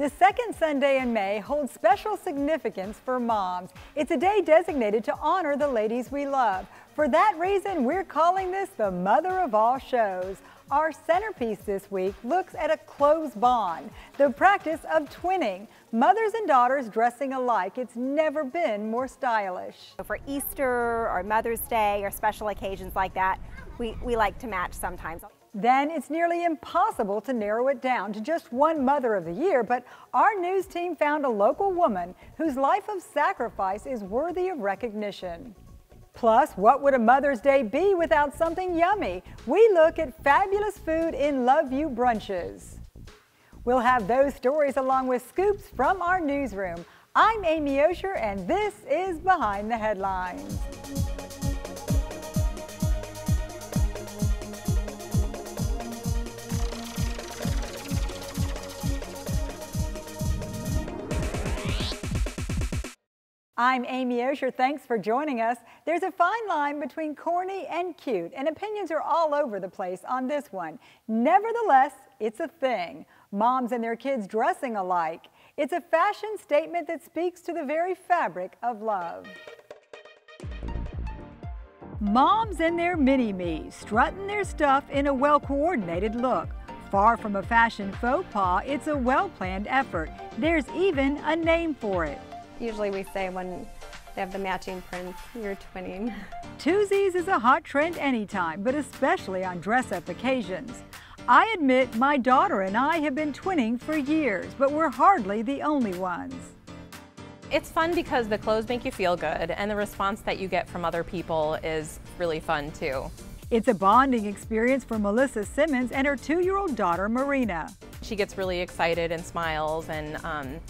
The second Sunday in May holds special significance for moms. It's a day designated to honor the ladies we love. For that reason, we're calling this the mother of all shows. Our centerpiece this week looks at a close bond, the practice of twinning. Mothers and daughters dressing alike. It's never been more stylish. For Easter or Mother's Day or special occasions like that, we like to match sometimes. Then it's nearly impossible to narrow it down to just one Mother of the Year, but our news team found a local woman whose life of sacrifice is worthy of recognition. Plus, what would a Mother's Day be without something yummy? We look at fabulous food in Love You brunches. We'll have those stories along with scoops from our newsroom. I'm Amy Osher, and this is Behind the Headlines. I'm Amy Osher. Thanks for joining us. There's a fine line between corny and cute, and opinions are all over the place on this one. Nevertheless, it's a thing. Moms and their kids dressing alike. It's a fashion statement that speaks to the very fabric of love. Moms and their mini-me's strutting their stuff in a well-coordinated look. Far from a fashion faux pas, it's a well-planned effort. There's even a name for it. Usually we say when they have the matching prints, you're twinning. Twosies is a hot trend anytime, but especially on dress-up occasions. I admit my daughter and I have been twinning for years, but we're hardly the only ones. It's fun because the clothes make you feel good, and the response that you get from other people is really fun too. It's a bonding experience for Melissa Simmons and her 2-year-old daughter, Marina. She gets really excited and smiles, and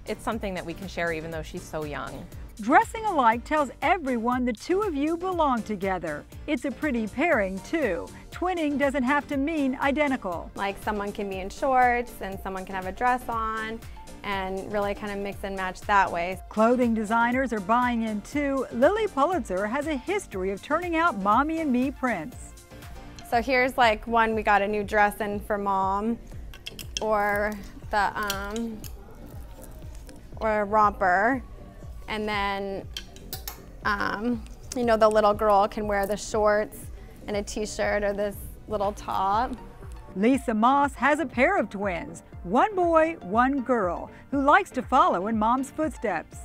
it's something that we can share even though she's so young. Dressing alike tells everyone the two of you belong together. It's a pretty pairing too. Twinning doesn't have to mean identical. Like someone can be in shorts and someone can have a dress on and really kind of mix and match that way. Clothing designers are buying in too. Lily Pulitzer has a history of turning out mommy and me prints. So here's like one we got a new dress in for mom, or the or a romper, and then you know, the little girl can wear the shorts and a t-shirt or this little top. Lisa Moss has a pair of twins, one boy, one girl, who likes to follow in mom's footsteps.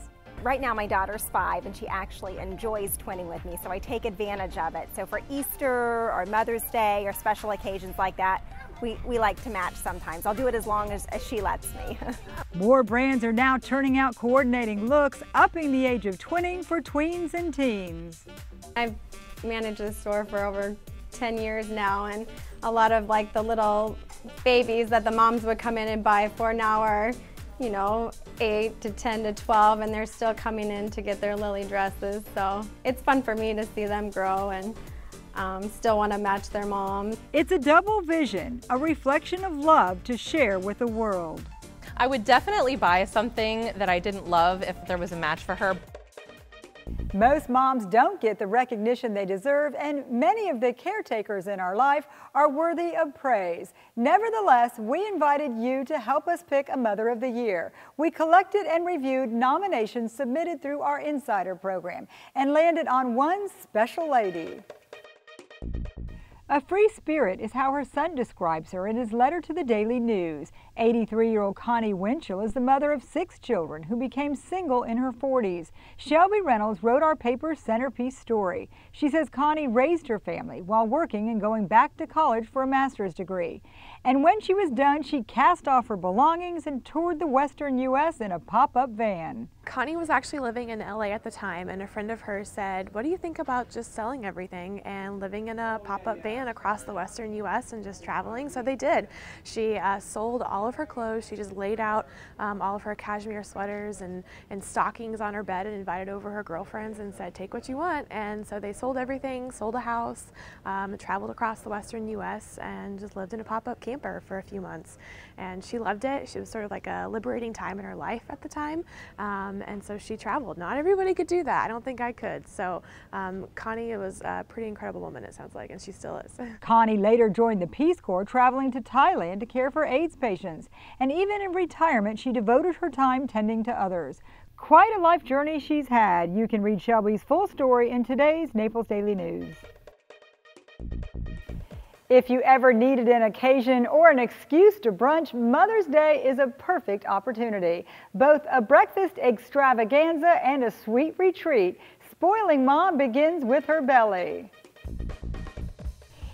Right now my daughter's 5 and she actually enjoys twinning with me, so I take advantage of it. So for Easter or Mother's Day or special occasions like that, we like to match sometimes. I'll do it as long as she lets me. More brands are now turning out coordinating looks, upping the age of twinning for tweens and teens. I've managed this store for over 10 years now, and a lot of like the little babies that the moms would come in and buy for now are, you know, 8 to 10 to 12, and they're still coming in to get their Lily dresses. So it's fun for me to see them grow and still want to match their mom. It's a double vision, a reflection of love to share with the world. I would definitely buy something that I didn't love if there was a match for her. Most moms don't get the recognition they deserve, and many of the caretakers in our life are worthy of praise. Nevertheless, we invited you to help us pick a Mother of the Year. We collected and reviewed nominations submitted through our Insider program and landed on one special lady. A free spirit is how her son describes her in his letter to the Daily News. 83-year-old Connie Winchell is the mother of 6 children who became single in her 40s. Shelby Reynolds wrote our paper's centerpiece story. She says Connie raised her family while working and going back to college for a master's degree. And when she was done, she cast off her belongings and toured the western U.S. in a pop-up van. Connie was actually living in LA at the time, and a friend of hers said, "What do you think about just selling everything and living in a pop-up van across the western U.S. and just traveling?" So they did. She sold all of her clothes. She just laid out all of her cashmere sweaters and stockings on her bed and invited over her girlfriends and said, "Take what you want." And so they sold everything, sold a house, traveled across the western U.S. and just lived in a pop-up camper for a few months. And she loved it. She was sort of like a liberating time in her life at the time. And so she traveled. Not everybody could do that. I don't think I could. So Connie was a pretty incredible woman, it sounds like, and she still was. Connie later joined the Peace Corps, traveling to Thailand to care for AIDS patients. And even in retirement, she devoted her time tending to others. Quite a life journey she's had. You can read Shelby's full story in today's Naples Daily News. If you ever needed an occasion or an excuse to brunch, Mother's Day is a perfect opportunity. Both a breakfast extravaganza and a sweet retreat. Spoiling mom begins with her belly.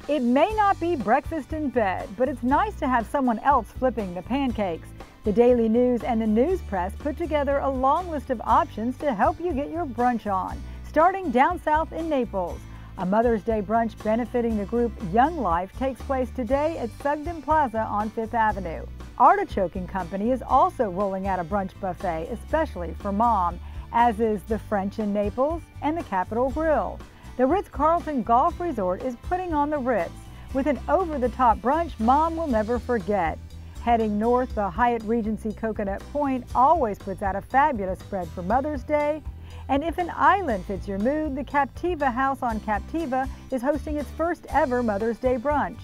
It may not be breakfast in bed, but it's nice to have someone else flipping the pancakes. The Daily News and the News Press put together a long list of options to help you get your brunch on, starting down south in Naples. A Mother's Day brunch benefiting the group Young Life takes place today at Sugden Plaza on 5th Avenue. Artichoke & Company is also rolling out a brunch buffet, especially for mom, as is the French in Naples and the Capitol Grill. The Ritz-Carlton Golf Resort is putting on the Ritz with an over-the-top brunch mom will never forget. Heading north, the Hyatt Regency Coconut Point always puts out a fabulous spread for Mother's Day. And if an island fits your mood, the Captiva House on Captiva is hosting its first ever Mother's Day brunch.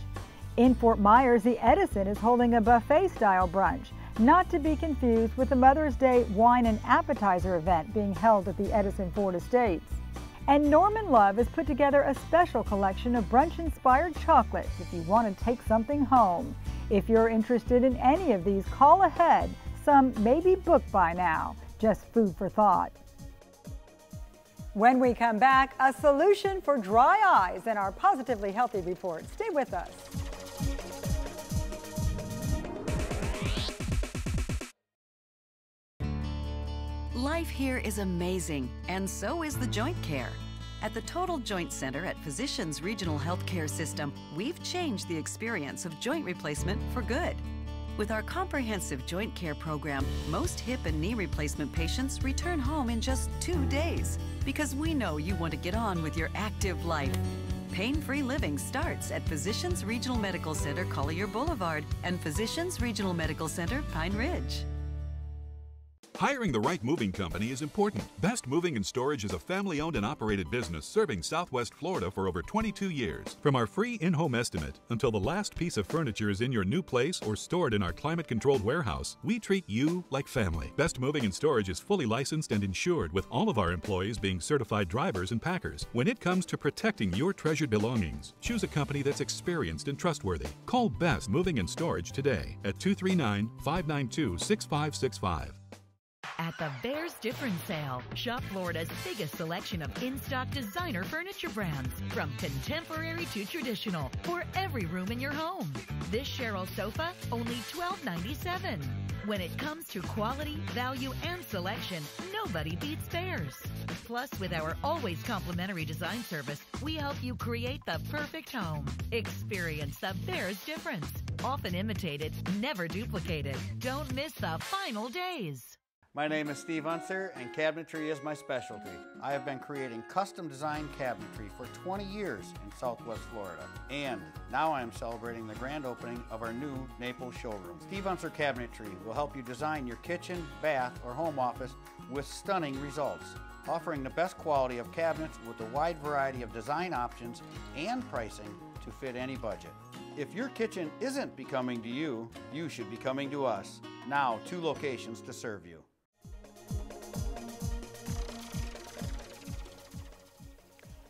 In Fort Myers, the Edison is holding a buffet-style brunch, not to be confused with the Mother's Day wine and appetizer event being held at the Edison Ford Estates. And Norman Love has put together a special collection of brunch-inspired chocolates if you want to take something home. If you're interested in any of these, call ahead. Some may be booked by now. Just food for thought. When we come back, a solution for dry eyes in our Positively Healthy report. Stay with us. Life here is amazing, and so is the joint care. At the Total Joint Center at Physicians Regional Healthcare System, we've changed the experience of joint replacement for good. With our comprehensive joint care program, most hip and knee replacement patients return home in just 2 days because we know you want to get on with your active life. Pain-free living starts at Physicians Regional Medical Center, Collier Boulevard, and Physicians Regional Medical Center, Pine Ridge. Hiring the right moving company is important. Best Moving and Storage is a family-owned and operated business serving Southwest Florida for over 22 years. From our free in-home estimate until the last piece of furniture is in your new place or stored in our climate-controlled warehouse, we treat you like family. Best Moving and Storage is fully licensed and insured, with all of our employees being certified drivers and packers. When it comes to protecting your treasured belongings, choose a company that's experienced and trustworthy. Call Best Moving and Storage today at 239-592-6565. At the Bears Difference Sale, shop Florida's biggest selection of in-stock designer furniture brands, from contemporary to traditional, for every room in your home. This Cheryl sofa, only $12.97. When it comes to quality, value, and selection, nobody beats Bears. Plus, with our always complimentary design service, we help you create the perfect home. Experience the Bears Difference. Often imitated, never duplicated. Don't miss the final days. My name is Steve Unser, and cabinetry is my specialty. I have been creating custom designed cabinetry for 20 years in Southwest Florida. And now I am celebrating the grand opening of our new Naples showroom. Steve Unser Cabinetry will help you design your kitchen, bath, or home office with stunning results, offering the best quality of cabinets with a wide variety of design options and pricing to fit any budget. If your kitchen isn't becoming to you, you should be coming to us. Now 2 locations to serve you.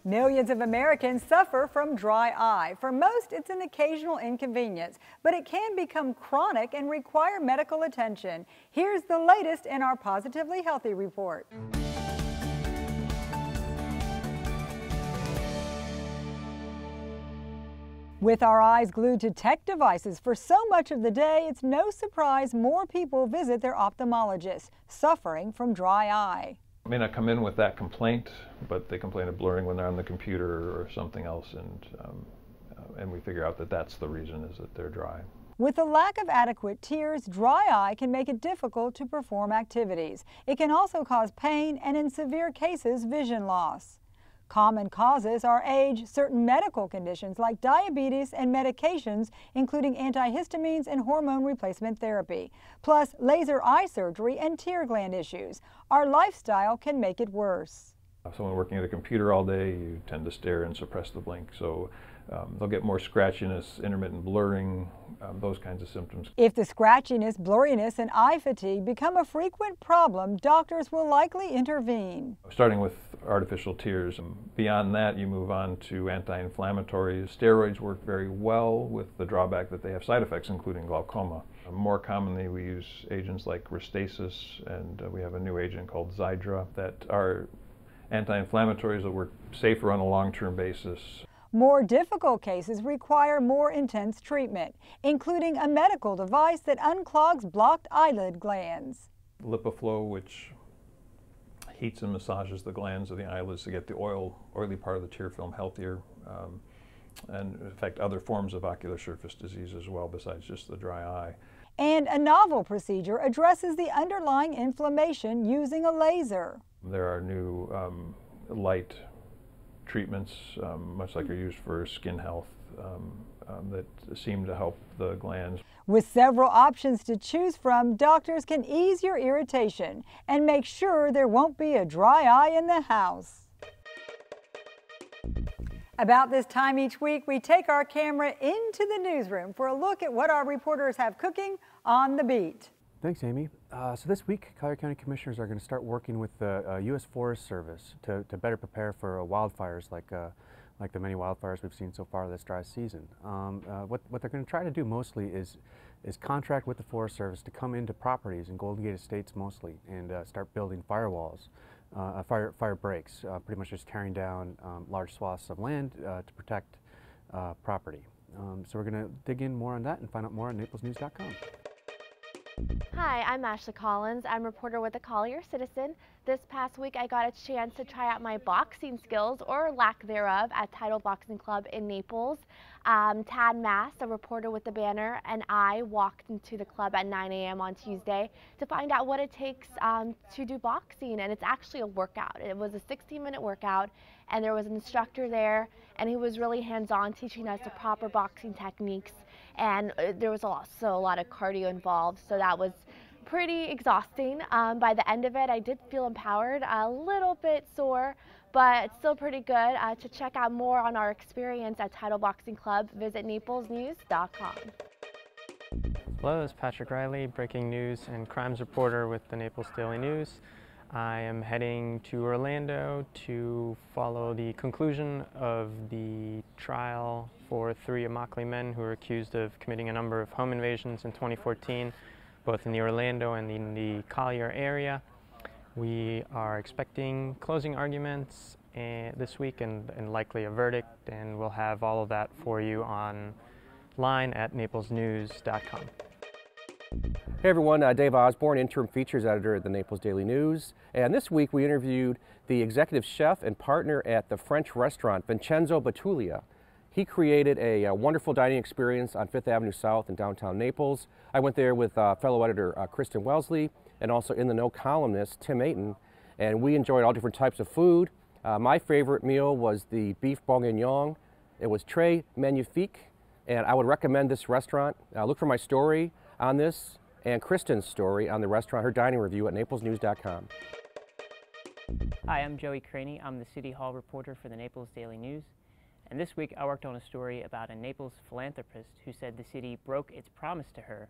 Millions of Americans suffer from dry eye. For most, it's an occasional inconvenience, but it can become chronic and require medical attention. Here's the latest in our Positively Healthy report. With our eyes glued to tech devices for so much of the day, it's no surprise more people visit their ophthalmologist, suffering from dry eye. May not come in with that complaint, but they complain of blurring when they're on the computer or something else, and we figure out that that's the reason, is that they're dry. With a lack of adequate tears, dry eye can make it difficult to perform activities. It can also cause pain and, in severe cases, vision loss. Common causes are age, certain medical conditions like diabetes, and medications including antihistamines and hormone replacement therapy, plus laser eye surgery and tear gland issues. Our lifestyle can make it worse. Someone working at a computer all day, you tend to stare and suppress the blink, so They'll get more scratchiness, intermittent blurring, those kinds of symptoms. If the scratchiness, blurriness, and eye fatigue become a frequent problem, doctors will likely intervene. Starting with artificial tears. Beyond that, you move on to anti-inflammatories. Steroids work very well, with the drawback that they have side effects, including glaucoma. More commonly, we use agents like Restasis, and we have a new agent called Xiidra that are anti-inflammatories that work safer on a long-term basis. More difficult cases require more intense treatment, including a medical device that unclogs blocked eyelid glands. LipiFlow, which heats and massages the glands of the eyelids to get the oily part of the tear film healthier, and in fact other forms of ocular surface disease as well besides just the dry eye. And a novel procedure addresses the underlying inflammation using a laser. There are new light treatments, much like are used for skin health, that seem to help the glands. With several options to choose from, doctors can ease your irritation and make sure there won't be a dry eye in the house. About this time each week, we take our camera into the newsroom for a look at what our reporters have cooking on the beat. Thanks, Amy. So this week, Collier County Commissioners are going to start working with the U.S. Forest Service to better prepare for wildfires like the many wildfires we've seen so far this dry season. What they're going to try to do mostly is contract with the Forest Service to come into properties in Golden Gate Estates mostly and start building firewalls, fire breaks, pretty much just tearing down large swaths of land to protect property. So we're going to dig in more on that and find out more on naplesnews.com. Hi, I'm Ashley Collins. I'm a reporter with the Collier Citizen. This past week I got a chance to try out my boxing skills, or lack thereof, at Title Boxing Club in Naples. Tad Mass, a reporter with the Banner, and I walked into the club at 9 a.m. on Tuesday to find out what it takes to do boxing, and it's actually a workout. It was a 16-minute workout, and there was an instructor there, and he was really hands-on teaching us the proper boxing techniques, and there was also a lot of cardio involved, so that was pretty exhausting. By the end of it, I did feel empowered, a little bit sore, but it's still pretty good. To check out more on our experience at Title Boxing Club, visit naplesnews.com. Hello, this is Patrick Riley, breaking news and crimes reporter with the Naples Daily News. I am heading to Orlando to follow the conclusion of the trial for 3 Immokalee men who were accused of committing a number of home invasions in 2014, both in the Orlando and in the Collier area. We are expecting closing arguments this week and likely a verdict, and we'll have all of that for you online at naplesnews.com. Hey everyone, Dave Osborne, interim features editor at the Naples Daily News. And this week we interviewed the executive chef and partner at the French restaurant, Vincenzo Betulia. He created a wonderful dining experience on 5th Avenue South in downtown Naples. I went there with fellow editor Kristen Wellesley and also In the Know columnist Tim Ayton, and we enjoyed all different types of food. My favorite meal was the beef bourguignon. It was très magnifique, and I would recommend this restaurant. Look for my story on this and Kristen's story on the restaurant, her dining review at naplesnews.com. Hi, I'm Joey Craney. I'm the City Hall reporter for the Naples Daily News. And this week I worked on a story about a Naples philanthropist who said the city broke its promise to her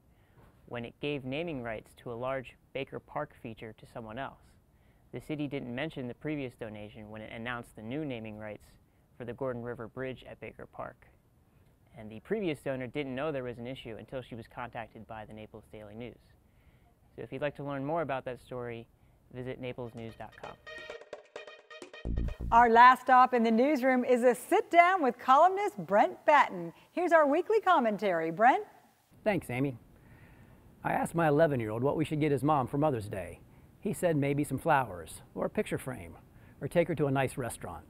when it gave naming rights to a large Baker Park feature to someone else. The city didn't mention the previous donation when it announced the new naming rights for the Gordon River Bridge at Baker Park. And the previous donor didn't know there was an issue until she was contacted by the Naples Daily News. So if you'd like to learn more about that story, visit naplesnews.com. Our last stop in the newsroom is a sit-down with columnist Brent Batten. Here's our weekly commentary. Brent? Thanks, Amy. I asked my 11-year-old what we should get his mom for Mother's Day. He said maybe some flowers, or a picture frame, or take her to a nice restaurant.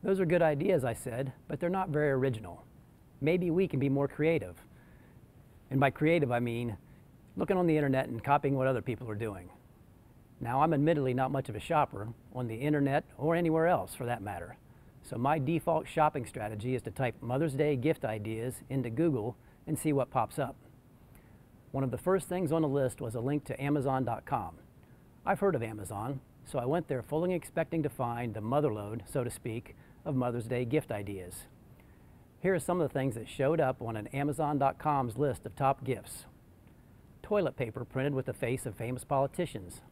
Those are good ideas, I said, but they're not very original. Maybe we can be more creative. And by creative, I mean looking on the internet and copying what other people are doing. Now, I'm admittedly not much of a shopper on the internet or anywhere else for that matter. So my default shopping strategy is to type Mother's Day gift ideas into Google and see what pops up. One of the first things on the list was a link to Amazon.com. I've heard of Amazon, so I went there fully expecting to find the motherlode, so to speak, of Mother's Day gift ideas. Here are some of the things that showed up on an Amazon.com's list of top gifts. Toilet paper printed with the face of famous politicians.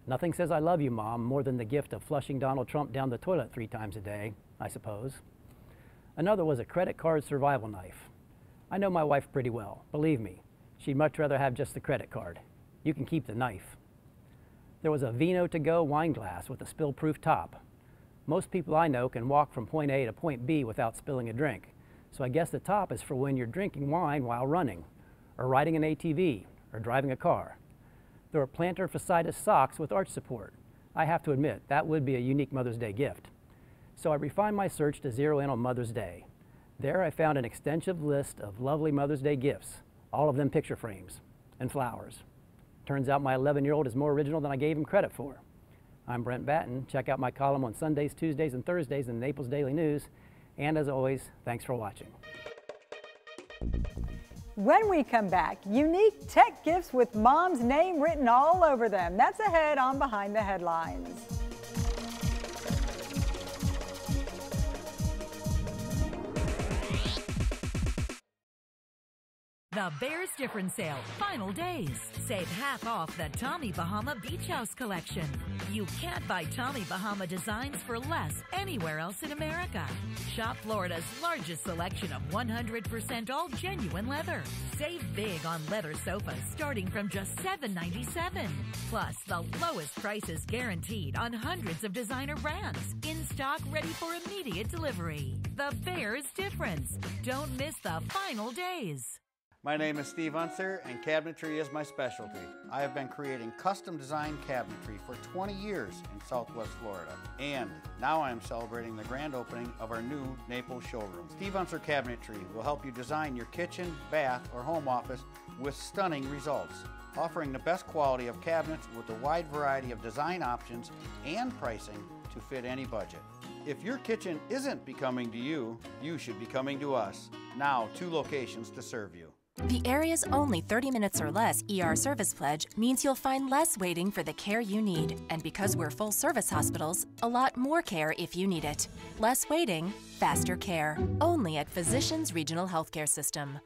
Nothing says I love you, Mom, more than the gift of flushing Donald Trump down the toilet 3 times a day, I suppose. Another was a credit card survival knife. I know my wife pretty well. Believe me, she'd much rather have just the credit card. You can keep the knife. There was a Vino to go wine glass with a spill-proof top. Most people I know can walk from point A to point B without spilling a drink, so I guess the top is for when you're drinking wine while running, or riding an ATV, or driving a car. There were plantar fasciitis socks with arch support. I have to admit, that would be a unique Mother's Day gift. So I refined my search to zero in on Mother's Day. There I found an extensive list of lovely Mother's Day gifts, all of them picture frames and flowers. Turns out my 11-year-old is more original than I gave him credit for. I'm Brent Batten. Check out my column on Sundays, Tuesdays, and Thursdays in the Naples Daily News. And as always, thanks for watching. When we come back, unique tech gifts with Mom's name written all over them. That's ahead on Behind the Headlines. The Bears Difference Sale, final days. Save half off the Tommy Bahama Beach House collection. You can't buy Tommy Bahama designs for less anywhere else in America. Shop Florida's largest selection of 100% all genuine leather. Save big on leather sofas starting from just $7.97. Plus, the lowest prices guaranteed on hundreds of designer brands. In stock, ready for immediate delivery. The Bears Difference. Don't miss the final days. My name is Steve Unser, and cabinetry is my specialty. I have been creating custom designed cabinetry for 20 years in Southwest Florida, and now I am celebrating the grand opening of our new Naples showroom. Steve Unser Cabinetry will help you design your kitchen, bath, or home office with stunning results, offering the best quality of cabinets with a wide variety of design options and pricing to fit any budget. If your kitchen isn't becoming to you, you should be coming to us. Now, 2 locations to serve you. The area's only 30 minutes or less ER service pledge means you'll find less waiting for the care you need. And because we're full service hospitals, a lot more care if you need it. Less waiting, faster care. Only at Physicians Regional Healthcare System.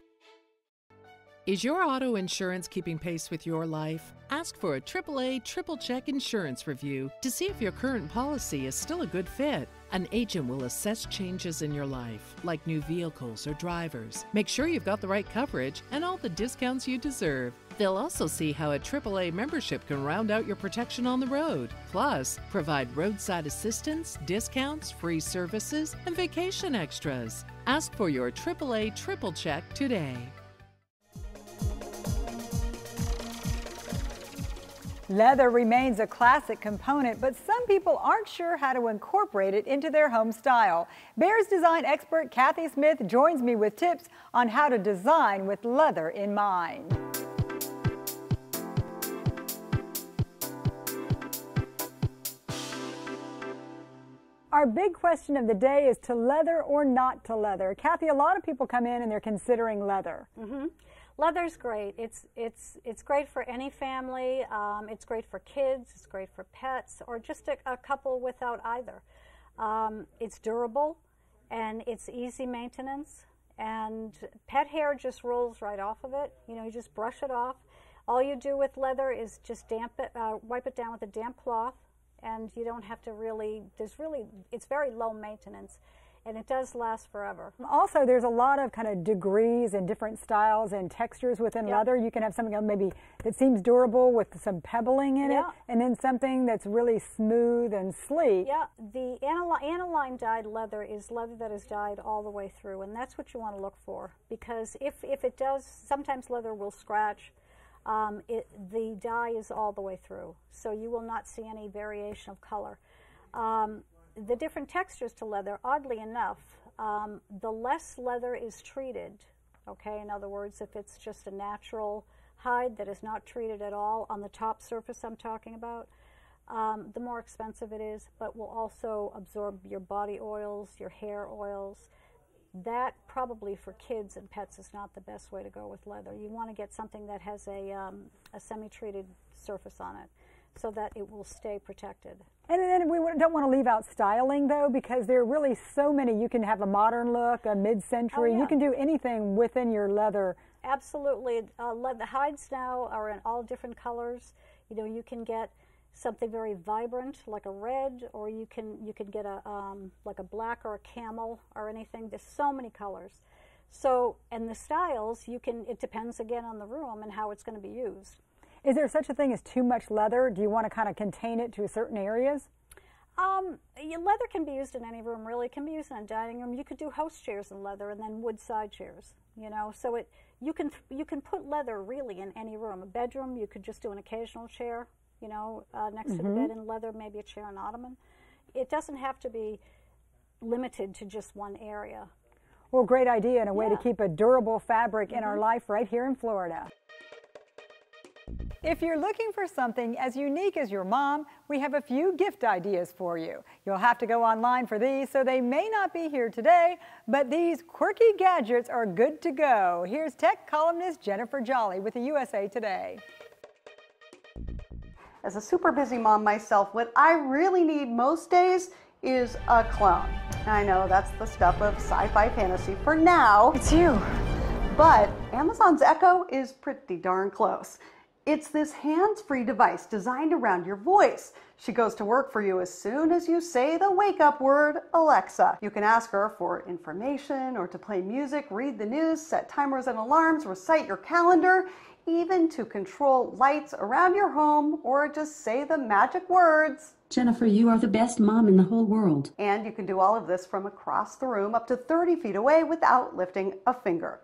Is your auto insurance keeping pace with your life? Ask for a AAA triple check insurance review to see if your current policy is still a good fit. An agent will assess changes in your life, like new vehicles or drivers. Make sure you've got the right coverage and all the discounts you deserve. They'll also see how a AAA membership can round out your protection on the road. Plus, provide roadside assistance, discounts, free services, and vacation extras. Ask for your AAA triple check today. Leather remains a classic component, but some people aren't sure how to incorporate it into their home style. Bears design expert Kathy Smith joins me with tips on how to design with leather in mind. Our big question of the day is to leather or not to leather. Kathy, a lot of people come in and they're considering leather. Leather's great. It's great for any family. It's great for kids. It's great for pets, or just a couple without either. It's durable, and it's easy maintenance. And pet hair just rolls right off of it. You know, you just brush it off. All you do with leather is just wipe it down with a damp cloth, and you don't have to really. It's very low maintenance. And it does last forever. Also, there's a lot of kind of degrees and different styles and textures within leather. You can have something maybe that seems durable with some pebbling in it, and then something that's really smooth and sleek. Yeah, the aniline dyed leather is leather that is dyed all the way through, and that's what you want to look for, because if it does, sometimes leather will scratch. The dye is all the way through, so you will not see any variation of color. The different textures to leather, oddly enough, the less leather is treated, okay? In other words, if it's just a natural hide that is not treated at all on the top surface I'm talking about, the more expensive it is, but will also absorb your body oils, your hair oils. That probably for kids and pets is not the best way to go with leather. You want to get something that has a semi-treated surface on it. so that it will stay protected. And then we don't want to leave out styling, though, because there are really so many. You can have a modern look, a mid-century. Oh, yeah. You can do anything within your leather. Absolutely. The hides now are in all different colors. You know, you can get something very vibrant like a red, or you can get a like a black or a camel or anything. There's so many colors. So, and the styles, it depends again on the room and how it's going to be used. Is there such a thing as too much leather? Do you want to kind of contain it to certain areas? Leather can be used in any room, really. It can be used in a dining room. You could do house chairs in leather and then wood side chairs, you know. So you can put leather really in any room. A bedroom, you could just do an occasional chair, you know, next to the bed in leather, maybe a chair and ottoman. It doesn't have to be limited to just one area. Well, great idea and a way to keep a durable fabric in our life right here in Florida. If you're looking for something as unique as your mom, we have a few gift ideas for you. You'll have to go online for these, so they may not be here today, but these quirky gadgets are good to go. Here's tech columnist Jennifer Jolly with the USA Today. As a super busy mom myself, what I really need most days is a clone. I know that's the stuff of sci-fi fantasy for now. It's you. But Amazon's Echo is pretty darn close. It's this hands-free device designed around your voice. She goes to work for you as soon as you say the wake-up word, Alexa. You can ask her for information or to play music, read the news, set timers and alarms, recite your calendar, even to control lights around your home or just say the magic words. Jennifer, you are the best mom in the whole world. And you can do all of this from across the room up to 30 feet away without lifting a finger.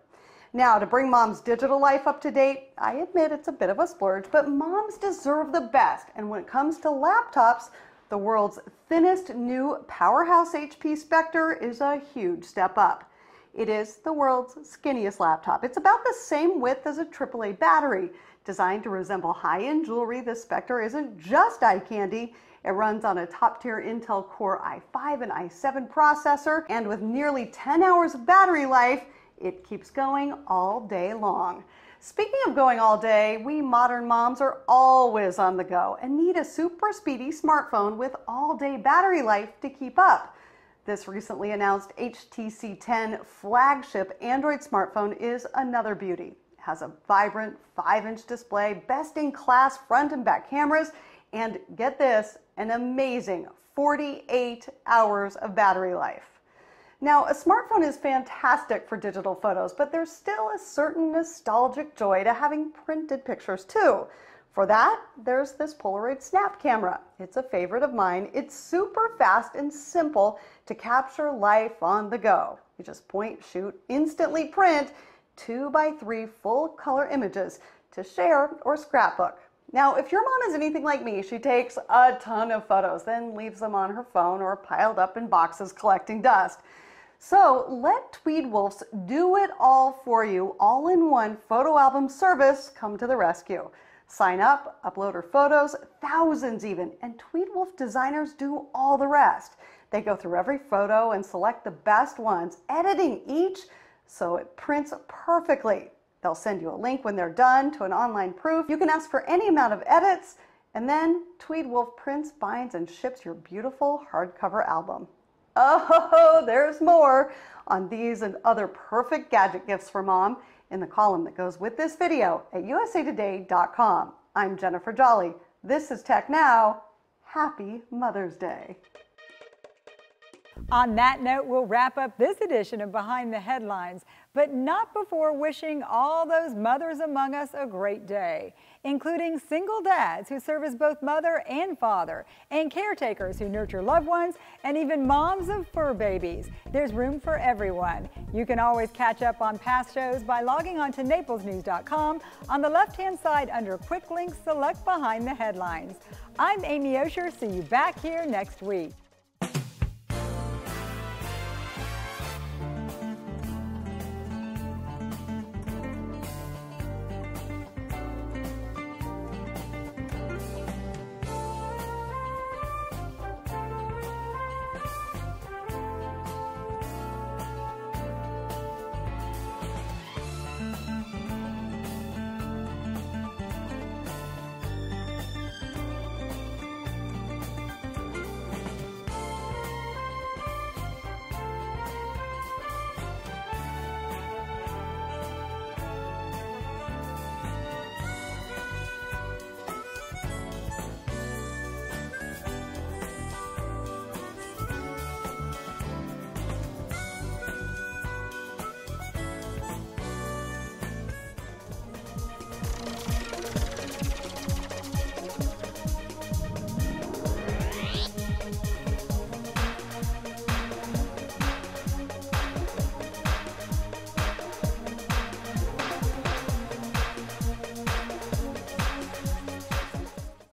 Now, to bring mom's digital life up to date, I admit it's a bit of a splurge, but moms deserve the best. And when it comes to laptops, the world's thinnest new powerhouse HP Spectre is a huge step up. It is the world's skinniest laptop. It's about the same width as a AAA battery. Designed to resemble high-end jewelry, the Spectre isn't just eye candy. It runs on a top-tier Intel Core i5 and i7 processor, and with nearly 10 hours of battery life, it keeps going all day long. Speaking of going all day, we modern moms are always on the go and need a super speedy smartphone with all-day battery life to keep up. This recently announced HTC 10 flagship Android smartphone is another beauty. It has a vibrant 5-inch display, best-in-class front and back cameras, and get this, an amazing 48 hours of battery life. Now, a smartphone is fantastic for digital photos, but there's still a certain nostalgic joy to having printed pictures too. For that, there's this Polaroid Snap camera. It's a favorite of mine. It's super fast and simple to capture life on the go. You just point, shoot, instantly print 2x3 full color images to share or scrapbook. Now, if your mom is anything like me, she takes a ton of photos, then leaves them on her phone or piled up in boxes collecting dust. So let Tweed Wolf's do it all for you, all-in-one photo album service come to the rescue. Sign up, upload her photos, thousands even, and Tweed Wolf designers do all the rest. They go through every photo and select the best ones, editing each so it prints perfectly. They'll send you a link when they're done to an online proof. You can ask for any amount of edits, and then Tweed Wolf prints, binds, and ships your beautiful hardcover album. Oh, there's more on these and other perfect gadget gifts for mom in the column that goes with this video at usatoday.com. I'm Jennifer Jolly. This is Tech Now. Happy Mother's Day. On that note, we'll wrap up this edition of Behind the Headlines, but not before wishing all those mothers among us a great day, including single dads who serve as both mother and father, and caretakers who nurture loved ones, and even moms of fur babies. There's room for everyone. You can always catch up on past shows by logging on to naplesnews.com. On the left-hand side under Quick Links, select Behind the Headlines. I'm Amy Osher. See you back here next week.